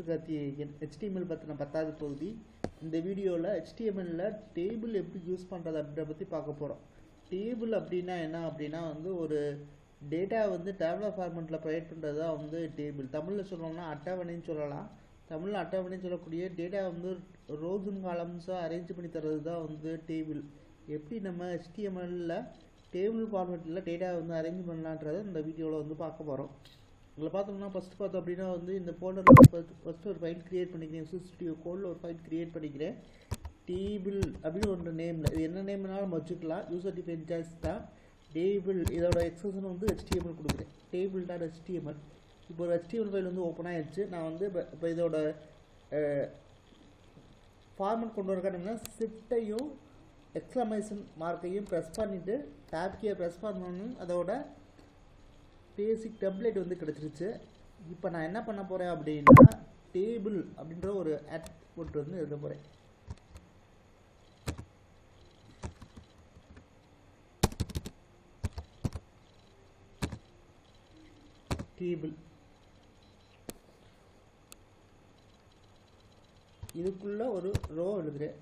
Sivakarthikeyan. HTML பற்றின 10வது பகுதி. இந்த வீடியோவில் HTML டேபிள் எப்படி யூஸ் பண்ணுறது அப்படின்ற பற்றி பார்க்க போகிறோம். டேபிள் அப்படின்னா என்ன அப்படின்னா ஒரு டேட்டா டேபிள் ஃபார்மெட்டில் ப்ரொவைட் பண்ணுறது தான் டேபிள். தமிழில் சொல்லணும்னா அட்டவணைன்னு சொல்லலாம். தமிழில் அட்டவணைன்னு சொல்லக்கூடிய டேட்டா ரோஸ் அண்ட் காலம்ஸாக அரேஞ்ச் பண்ணி தர்றது தான் டேபிள். எப்படி நம்ம HTML டேபிள் ஃபார்மெட்டில் டேட்டா அரேஞ்ச் பண்ணலான்றதை இந்த வீடியோவில் பார்க்க போகிறோம். இதில் பார்த்தோம்னா ஃபஸ்ட்டு பார்த்தோம் அப்படின்னா இந்த ஃபோல்டரில் ஃபஸ்ட்டு ஒரு ஃபைல் க்ரியேட் பண்ணிக்கிறேன். ஸ்டுடியோ கோடில் ஒரு ஃபைல் க்ரியேட் பண்ணிக்கிறேன். டேபிள் அப்படின்னு ஒரு நேமில், இது என்ன நேம்னாலும் வச்சுக்கலாம். யூசர் டிஃபைன் சாய்ஸ் தான். டேபிள் இதோட எக்ஸசன் HTML கொடுக்குறேன். Table dot HTML. இப்போ ஒரு HTML ஃபைல் ஓப்பன் ஆகிடுச்சு. நான் இப்போ இதோட ஃபார்மெட் கொண்டு வரக்காட்டிங்கன்னா ஷிஃப்ட்டையும் எக்ஸ்க்ளமேஷன் மார்க்கையும் ப்ரெஸ் பண்ணிவிட்டு டேப் கீயை ப்ரெஸ் பண்ணணும். அதோட பேசிக் டெம்ப்ளேட் கிடச்சிருச்சு. இப்போ நான் என்ன பண்ண போகிறேன் அப்படின்னா டேபிள் அப்படின்ற ஒரு அட்புட் எழுத போகிறேன். டேபிள் இதுக்குள்ள ஒரு ரோ எழுதுறேன்.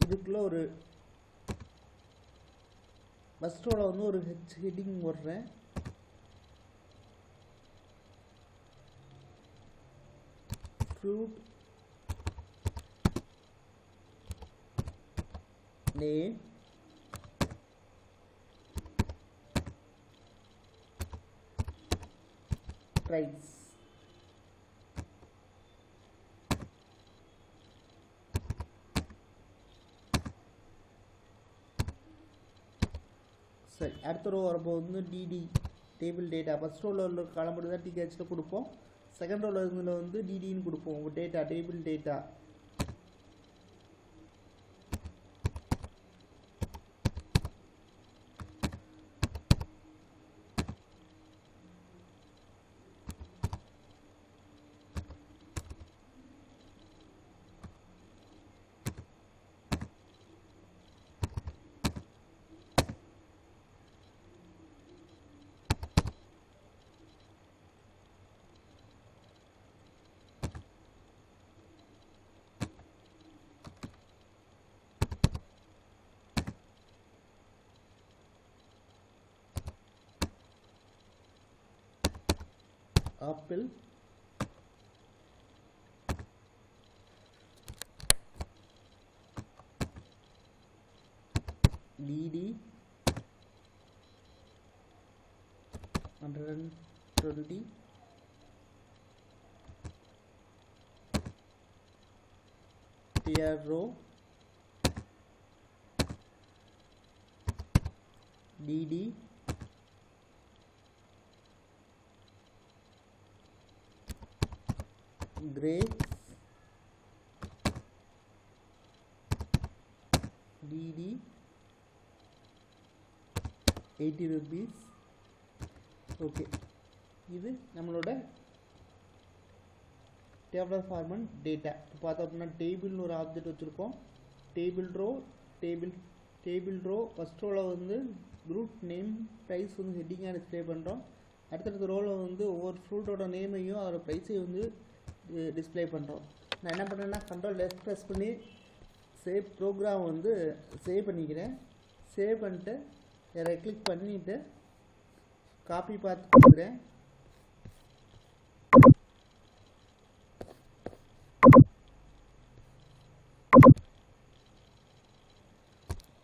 இதுக்குள்ள ஒரு ஃபர்ஸ்ட் ரோல ஒரு ஹெட்டிங் போடுறேன். Fruit name price. சரி, அடுத்த ரோ வரப்போ டிடி டேபிள் டேட்டா. ஃபஸ்ட் ரோவில் உள்ள காலம் மட்டும் தான் டிஹெச்சில் கொடுப்போம். செகண்ட் ரோவில் டிடின்னு கொடுப்போம். Data table data. Apple DD 120 Piero DD grapes DD 80 rupees. Okay, இது நம்மளோட டேபிள் ஃபார்மெட் டேட்டா. இப்போ பார்த்தோம் அப்படின்னா டேபிள்னு ஒரு ஆப்ஜெக்ட் வச்சுருக்கோம். டேபிள் ரோ ஃபஸ்ட் ரோவில் குரூப் நேம் ப்ரைஸ் ஹெட்டிங்காக டிஸ்பிளே பண்ணுறோம். அடுத்தடுத்த ரோவில் ஒவ்வொரு ஃப்ரூட்டோட நேமையும் அதோட ப்ரைஸையும் டிஸ்பிளே பண்ணுறோம். நான் என்ன பண்ணுறேன்னா Ctrl+S ப்ரெஸ் பண்ணி சேவ் ப்ரோக்ராம் சேவ் பண்ணிக்கிறேன். சேவ் பண்ணிட்டு இதை கிளிக் பண்ணிவிட்டு காப்பி பார்த்து கொடுக்குறேன்.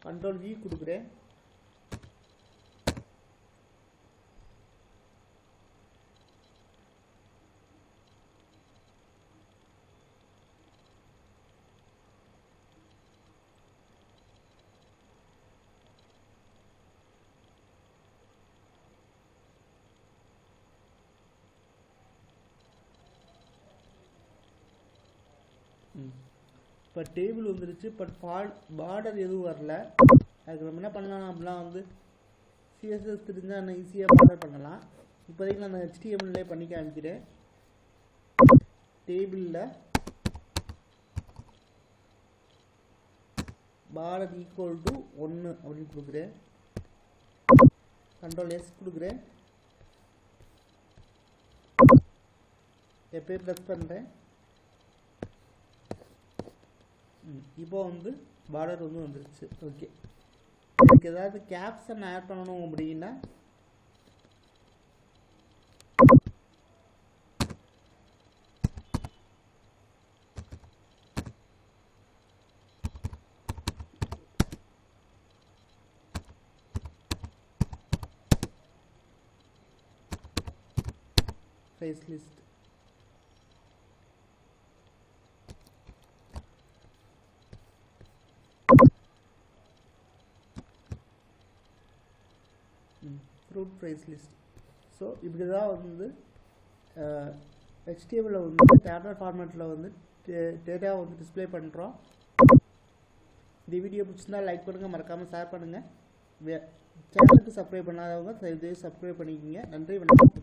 Ctrl+V கொடுக்குறேன். இப்போ டேபிள் வந்துருச்சு. பட் பார்டர் எதுவும் வரல. அதுக்கு நம்ம என்ன பண்ணலாம் அப்படின்னா சிஎஸ்எஸ் தெரிஞ்சால் நான் ஈஸியாக பார்டர் பண்ணலாம். இப்போதைக்கு நான் HTML பண்ணி காமிக்கிறேன். டேபிளில் border equal to 1 அப்படின்னு கொடுக்குறேன். Ctrl+S கொடுக்குறேன். எப்போ ப்ரெஸ் பண்ணுறேன். இப்போ வந்து பார்டர் வந்து வந்துருச்சு. ஓகே, இதுக்கு ஏதாவது கேப்ஷன் ஆட் பண்ணணும் அப்படின்னா price list. Fruit price list. So இப்படி தான் வந்து HTML வந்து ஸ்டாண்டர்ட் ஃபார்மேட்டில் வந்து டேட்டாவை வந்து டிஸ்பிளே பண்ணுறோம். இந்த வீடியோ பிடிச்சிருந்தா லைக் பண்ணுங்கள், மறக்காமல் ஷேர் பண்ணுங்கள். சேனலுக்கு சப்ஸ்கிரைப் பண்ணாதவங்க தயவுசெய்து சப்ஸ்கிரைப் பண்ணிக்கோங்க. நன்றி, வணக்கம்.